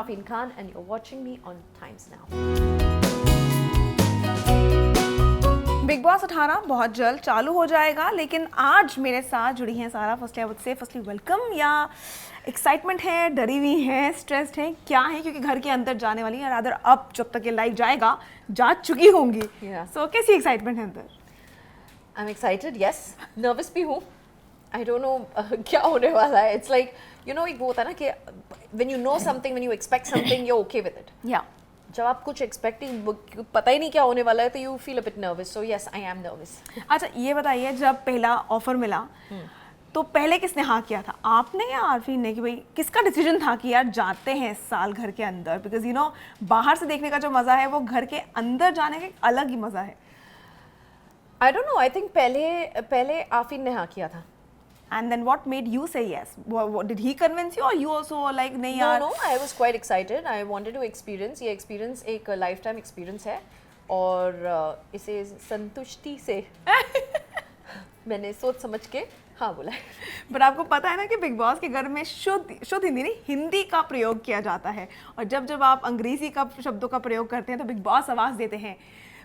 Afeen Khan and you're watching me on Times Now. Big boss 18 बहुत जल्द चालू हो जाएगा, लेकिन आज मेरे साथ जुड़ी हैं सारा। Firstly I would say firstly welcome. या एक्साइटमेंट है, डरी हुई हैं, स्ट्रेस्ड हैं, क्या है? क्योंकि घर के अंदर जाने वाली हैं, रादर अब जब तक ये लाइव जाएगा जा चुकी होंगी। सो कैसी एक्साइटमेंट है अंदर? I'm excited, yes. Nervous भी हूँ. I don't know क्या होने वाला है. It's like, you know, एक वो होता है ना कि when you know something, when you expect something, you're okay with it. Yeah. जब आप कुछ एक्सपेक्टिंग पता ही नहीं क्या होने वाला है तो you feel a bit nervous. So yes, I am nervous. अच्छा ये बताइए, जब पहला ऑफर मिला तो पहले किसने हाँ किया था, आपने या आरफीन ने? कि भाई किसका डिसीजन था कि यार जाते हैं इस साल घर के अंदर? बिकॉज यू नो बाहर से देखने का जो मज़ा है वो घर के अंदर जाने का एक अलग ही मज़ा है. I don't know, I think पहले आफीन ने हाँ किया था. And then what made you say yes? What, did he convince you or you also were like नहीं यार? No, I was quite excited. I wanted to experience. ये experience एक lifetime experience है और इसे संतुष्टि से मैंने सोच समझ के हाँ बोला. But आपको पता है ना कि बिग बॉस के घर में शुद्ध हिंदी नहीं, हिंदी का प्रयोग किया जाता है. और जब आप अंग्रेजी का शब्दों का प्रयोग करते हैं तो बिग बॉस आवाज़ देते हैं,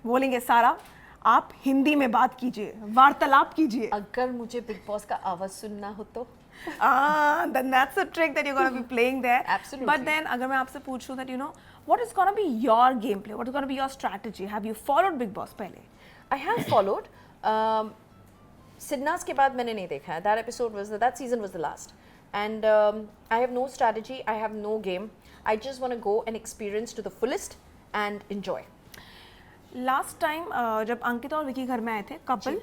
बोलेंगे सारा आप हिंदी में बात कीजिए, वार्तालाप कीजिए. अगर मुझे बिग बॉस का आवाज सुनना हो तो then that's a trick that you're going to be playing there. Absolutely. But then अगर मैं आपसे पूछूं that you know what is going to be your gameplay, what is going to be your strategy? Have you followed Big Boss पहले? I have followed. सिडनास के बाद मैंने नहीं देखा है. That season was the last. And I have no strategy, I have no game. I just want to go and experience to the fullest and enjoy. Last time जब अंकिता और विकी घर में आए थे कपल,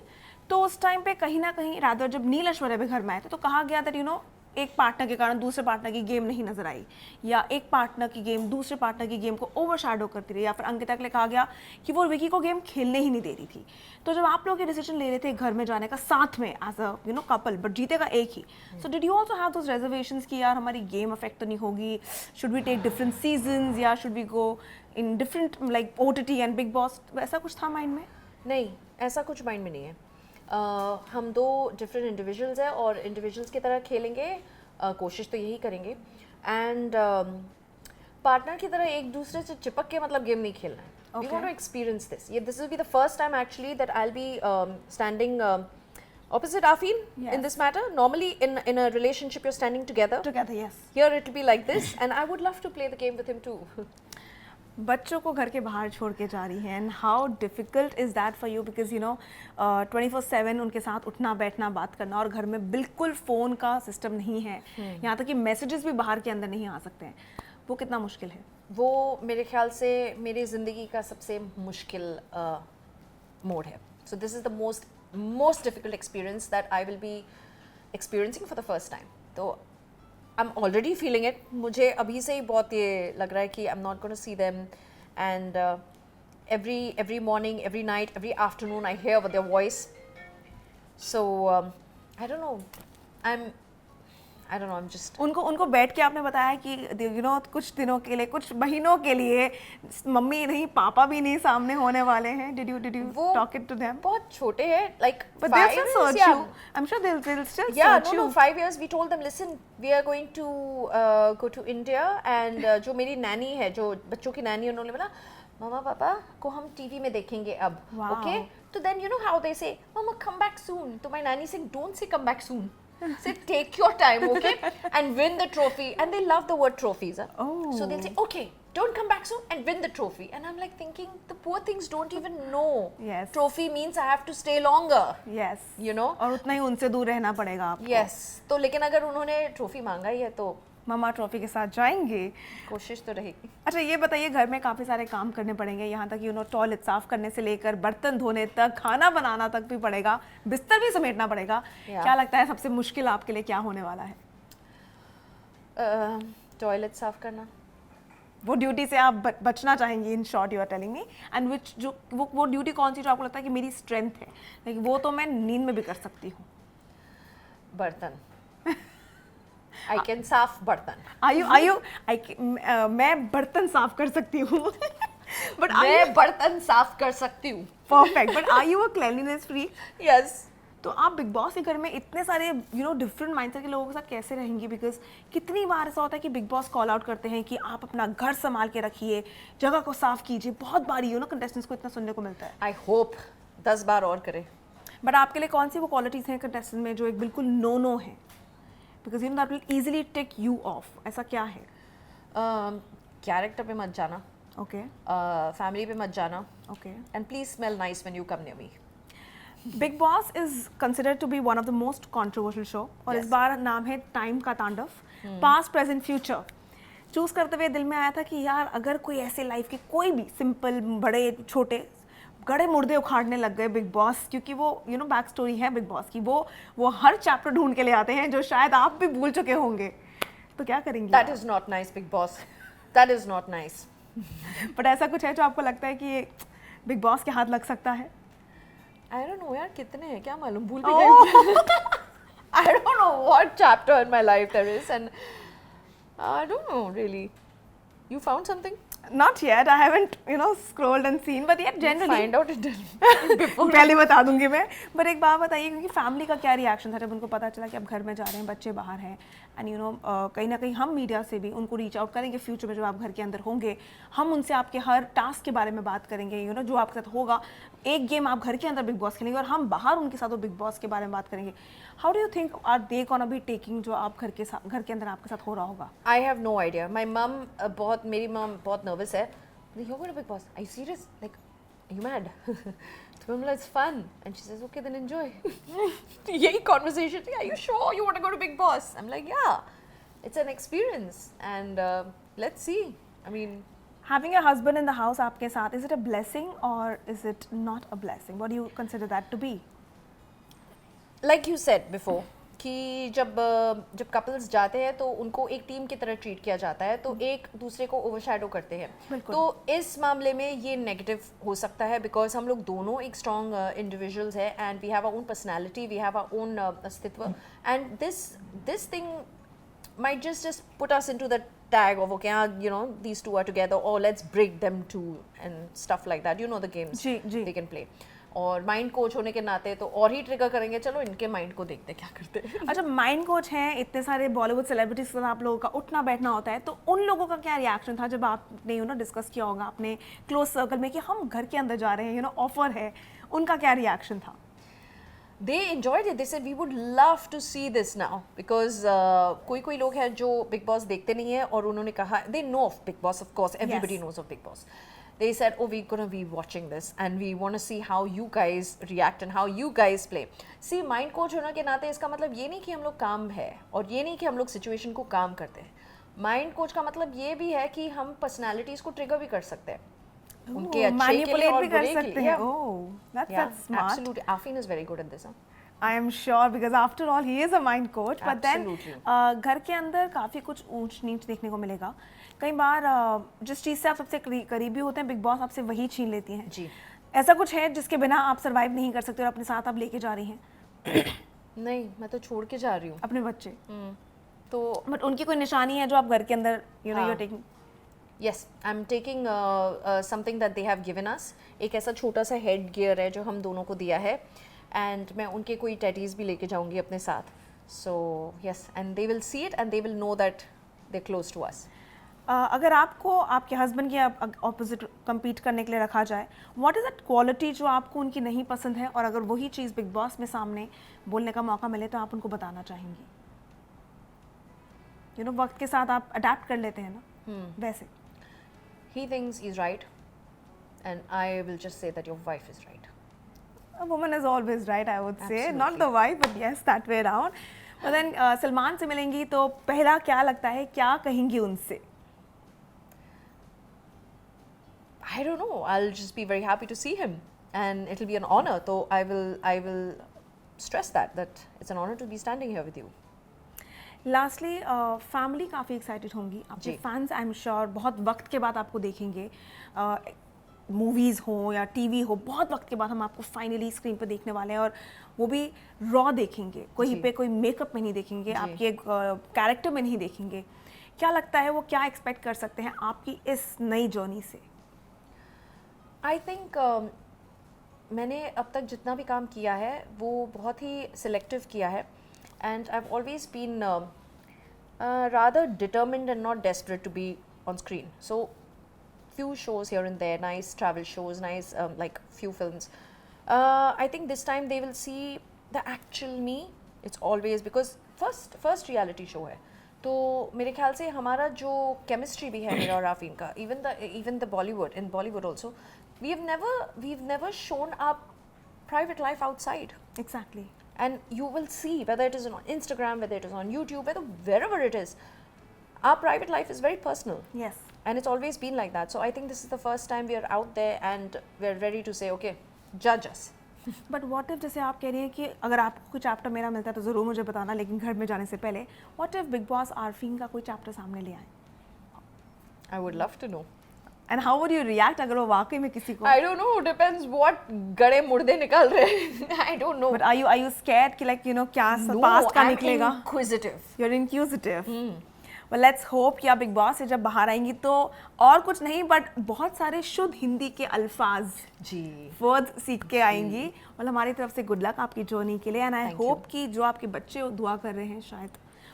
तो उस टाइम पे कहीं ना कहीं रादर जब नील ऐश्वर्या भी घर में आए थे तो कहा गया था यू नो एक पार्टनर के कारण दूसरे पार्टनर की गेम नहीं नजर आई, या एक पार्टनर की गेम दूसरे पार्टनर की गेम को ओवरशैडो करती रही, या फिर अंकिता के लिए कहा गया कि वो विकी को गेम खेलने ही नहीं दे रही थी. तो जब आप लोग ये डिसीजन ले रहे थे घर में जाने का साथ में as a you know couple, but जीतेगा एक ही, so did you also have those reservations कि यार हमारी गेम अफेक्ट तो नहीं होगी, should we take different seasons या should we go in different like OTT and Bigg Boss? ऐसा कुछ था माइंड में? नहीं, ऐसा कुछ माइंड में नहीं है. हम दो डिफरेंट इंडिविजुअल्स हैं और इंडिविजुअल्स की तरह खेलेंगे. कोशिश तो यही करेंगे एंड पार्टनर की तरह एक दूसरे से चिपक के मतलब गेम नहीं खेलना है. We want to experience this. This will be the first time actually that I will be standing opposite Afeen in this matter. Normally in a relationship you're standing together. Yes. Here it will be like this and I would love to play the game with him too. बच्चों को घर के बाहर छोड़ के जा रही हैं, and how difficult is that for you? Because you know 24/7 उनके साथ उठना बैठना बात करना, और घर में बिल्कुल फ़ोन का सिस्टम नहीं है, यहाँ तक कि मैसेजेस भी बाहर के अंदर नहीं आ सकते हैं. वो कितना मुश्किल है? वो मेरे ख्याल से मेरी ज़िंदगी का सबसे मुश्किल मोड है. So this is the most difficult experience that I will B experiencing for the first time. तो I'm already feeling it. मुझे अभी से ही बहुत ये लग रहा है कि I'm not going to see them and every morning, every night, every afternoon I hear their voice. So I don't know. I'm just. उनको बैठ के आपने बताया कि यू नो कुछ दिनों के लिए, कुछ महीनों के लिए मम्मी नहीं पापा भी नहीं सामने होने वाले हैं? Did you talk it to them? बहुत छोटे हैं, like but they'll still search you. I'm sure they'll still search you. No, 5 years we told them, listen, we are going to go to India and जो मेरी नैनी है, जो बच्चों की नैनी, उन्होंने बोला मम्मा पापा को हम टीवी में देखेंगे अब. Okay? तो then you know how they say, mama come back soon. तो my nanny saying, don't say come back soon. Say take your time, okay, and win the trophy. And they love the word trophies. Oh. So they'll say, okay, don't come back soon and win the trophy. And I'm like thinking, the poor things don't even know. Yes. Trophy means I have to stay longer. Yes. You know. और उतना ही उनसे दूर रहना पड़ेगा आपको. Yes. तो लेकिन अगर उन्होंने ट्रॉफी मांगा ही है तो मम्मा ट्रॉफी के साथ जाएंगे. कोशिश तो रहेगी. अच्छा ये बताइए, घर में काफ़ी सारे काम करने पड़ेंगे, यहाँ तक यू नो टॉयलेट साफ़ करने से लेकर बर्तन धोने तक, खाना बनाना तक भी पड़ेगा, बिस्तर भी समेटना पड़ेगा. क्या लगता है सबसे मुश्किल आपके लिए क्या होने वाला है? टॉयलेट साफ़ करना. वो ड्यूटी से आप बचना चाहेंगी, in short you are telling me. And which जो वो ड्यूटी कौन सी जो आपको लगता है कि मेरी स्ट्रेंथ है, लाइक वो तो मैं नींद में भी कर सकती हूँ? बर्तन. I can साफ बर्तन. मैं बर्तन साफ कर सकती हूँ. मैं बर्तन साफ कर सकती हूँ. Perfect. But are you a cleanliness freak? Yes. तो आप बिग बॉस के घर में इतने सारे डिफरेंट माइंडसेट के लोगों के साथ कैसे रहेंगी? बिकॉज कितनी बार ऐसा होता है कि बिग बॉस कॉल आउट करते हैं कि आप अपना घर संभाल के रखिए, जगह को साफ कीजिए, बहुत बार कंटेस्टेंट्स को इतना सुनने को मिलता है। आई होप 10 बार और करे। बट आपके लिए कौन सी वो क्वालिटीज़ हैं कंटेस्टेंट में जो एक बिल्कुल नो है? Because that will easily take you off, ऐसा क्या है? कैरेक्टर पे मत जाना, ओके फैमिली पे मत जाना, okay. And please smell nice when you come near me. Bigg Boss is considered to be one of the most controversial show, और इस Yes. बार नाम है टाइम का तांडव, पास्ट प्रेजेंट फ्यूचर। चूज करते हुए दिल में आया था कि यार अगर कोई ऐसे लाइफ के कोई भी सिंपल बड़े छोटे गड़े मुर्दे उखाड़ने लग गए बिग बॉस, क्योंकि वो बैक स्टोरी है बिग बॉस की, वो हर चैप्टर ढूंढ के ले आते हैं जो शायद आप भी भूल चुके होंगे, तो क्या करेंगे? That is not nice big boss, that is not nice. But ऐसा कुछ है जो आपको लगता है कि ये बिग बॉस के हाथ लग सकता है? आई डोंट नो यार, कितने हैं क्या मालूम, भूल भी गए। I don't know what chapter in my life there is, and I don't know really. You found something? Not yet, I haven't scrolled and seen, but yet generally Find out it before. पहले बता दूंगी मैं। पर एक बात बताइए, क्योंकि family का क्या रिएक्शन था जब उनको पता चला कि अब घर में जा रहे हैं, बच्चे बाहर हैं, एंड कहीं ना कहीं हम मीडिया से भी उनको रीच आउट करेंगे फ्यूचर में, जब आप घर के अंदर होंगे हम उनसे आपके हर टास्क के बारे में बात करेंगे, जो आपके साथ होगा। एक गेम आप घर के अंदर बिग बॉस खेलेंगे और हम बाहर उनके साथ वो बिग बॉस के बारे में बात करेंगे। How do you think are they gonna be taking जो आप घर के अंदर आपके साथ हो रहा होगा? I have no idea. My mum मेरी मम बहुत नर्वस है। You're going to Big Boss? Are you serious? Like, are you mad? तो मैं बोला it's fun, and she says okay then enjoy. यही conversation थी. Are you sure you want to go to Big Boss? I'm like yeah, it's an experience, and let's see. I mean, Having a husband in the house आपके साथ, is it a blessing or is it not a blessing? What do you consider that to be? like you said before कि जब couples जाते हैं तो उनको एक team की तरह ट्रीट किया जाता है, तो एक दूसरे को ओवरशैडो करते हैं। बिल्कुल। तो इस मामले में ये नेगेटिव हो सकता है, बिकॉज हम लोग दोनों एक स्ट्रॉन्ग इंडिविजुअल्स हैं, and we have our own personality, we have our own अस्तित्व, and this thing might just put us into the tag of okay, these two are together, or let's break them two and stuff like that. The games जी, जी। they can play. और mind coach होने के नाते तो और ही trigger करेंगे, चलो इनके माइंड को देखते क्या करते हैं। अच्छा, माइंड कोच हैं, इतने सारे बॉलीवुड सेलिब्रिटीज के साथ आप लोगों का उठना बैठना होता है, तो उन लोगों का क्या रिएक्शन था जब आपने डिस्कस किया होगा अपने क्लोज सर्कल में कि हम घर के अंदर जा रहे हैं, ऑफर है, उनका क्या रिएक्शन था? They enjoyed it. They said we would love to see this now, because कोई लोग हैं जो बिग बॉस देखते नहीं है, और उन्होंने कहा they know of Big Boss, of course everybody knows of Big Boss. They said oh we're gonna be watching this and we want to see how you guys react and how you guys play. See, mind coach होने के नाते इसका मतलब ये नहीं कि हम लोग काम है, और ये नहीं कि हम लोग सिचुएशन को काम करते हैं। माइंड कोच का मतलब ये भी है कि हम पर्सनैलिटीज को ट्रिगर भी कर सकते हैं, उनके अच्छे के लिए और बुरे के लिए। That's smart. Absolutely. Afin is very good at this. I am sure, because after all he is a mind coach. But then Absolutely. घर के अंदर काफ़ी कुछ ऊंच नीच देखने को मिलेगा। कई बार जिस चीज़ से आप सबसे करीबी होते हैं, बिग बॉस आपसे वही छीन लेती हैं। जी। ऐसा कुछ है जिसके बिना आप सरवाइव नहीं कर सकते और अपने साथ आप लेके जा रही हैं? नहीं, मैं तो छोड़ के जा रही हूँ अपने बच्चे। तो बट उनकी कोई निशानी है जो आप घर के अंदर you're taking? yes, I'm taking something that they have given us. एक ऐसा छोटा सा हेड गियर है जो हम दोनों को दिया है, एंड मैं उनके कोई टैटीज भी लेके जाऊंगी अपने साथ. So yes, and they will see it and they will know that they close to us. अगर आपको आपके हस्बैंड के ऑपोजिट compete करने के लिए रखा जाए, व्हाट इज़ दैट क्वालिटी जो आपको उनकी नहीं पसंद है, और अगर वही चीज़ बिग बॉस में सामने बोलने का मौका मिले तो आप उनको बताना चाहेंगी? वक्त के साथ आप अडेप्ट कर लेते हैं ना, वैसे. He thinks he's right, and I will just say that your wife is right. A woman is always right, I would say. Absolutely. Not the wife, but yes, that way around. But then Salman से मिलेंगी तो पहला क्या लगता है, क्या कहेंगी उनसे? I don't know. I'll just be very happy to see him, and it'll be an honor. So I will stress that it's an honor to be standing here with you. Lastly family काफ़ी excited होंगी, आपके fans I am sure बहुत वक्त के बाद आपको देखेंगे, movies हो या टीवी हो, बहुत वक्त के बाद हम आपको फाइनली स्क्रीन पर देखने वाले हैं, और वो भी रॉ देखेंगे, कहीं पे कोई मेकअप में नहीं देखेंगे, आपके कैरेक्टर में नहीं देखेंगे. क्या लगता है वो क्या एक्सपेक्ट कर सकते हैं आपकी इस नई जर्नी से? आई थिंक मैंने अब तक जितना भी काम किया है वो बहुत ही सिलेक्टिव किया है and I have always been rather determined and not desperate to be on screen. So few shows here and there, nice travel shows, nice like few films. I think this time they will see the actual me. It's always because first reality show है, तो मेरे ख्याल से हमारा जो chemistry भी है मेरा और आफरीन का, even the Bollywood, in Bollywood also, we've never shown our private life outside. Exactly. And you will see whether it is on Instagram, whether it is on YouTube, wherever it is, our private life is very personal. Yes. And it's always been like that. So I think this is the first time we are out there and we're ready to say, okay, judge us. But what if, जैसे आप कह रही हैं कि अगर आपको कोई chapter मेरा मिलता है तो ज़रूर मुझे बताना, लेकिन घर में जाने से पहले what if big boss Arfeen का कोई चैप्टर सामने ले आए? I would love to know. And how would you react अगर वो वाकई में किसी को? I don't know, depends what गड़े मुर्दे निकाल रहे हैं. I don't know. But are you scared कि लाइक यू नो क्या No, पास्ट का I'm निकलेगा? inquisitive. You are inquisitive. Well let's hope कि आप बिग बॉस से जब बाहर आएंगी तो और कुछ नहीं बट बहुत सारे शुद्ध हिंदी के अल्फाज जी. वर्ड सीख के आएंगी. और हमारी तरफ से गुड लक आपकी जर्नी के लिए and I Thank you. Hope कि जो आपके बच्चे दुआ कर रहे हैं शायद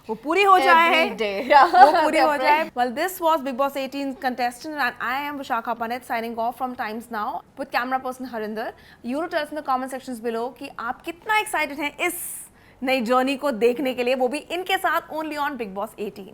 वो पूरी हो जाए. Every day. वो पूरी हो They're जाए. Well, this was Big Boss 18 contestant and I am Vishakha Panit signing off from Times Now with camera person Harinder. You tell us in the comment sections below कि आप कितना excited हैं इस नई जर्नी को देखने के लिए, वो भी इनके साथ only on Big Boss 18.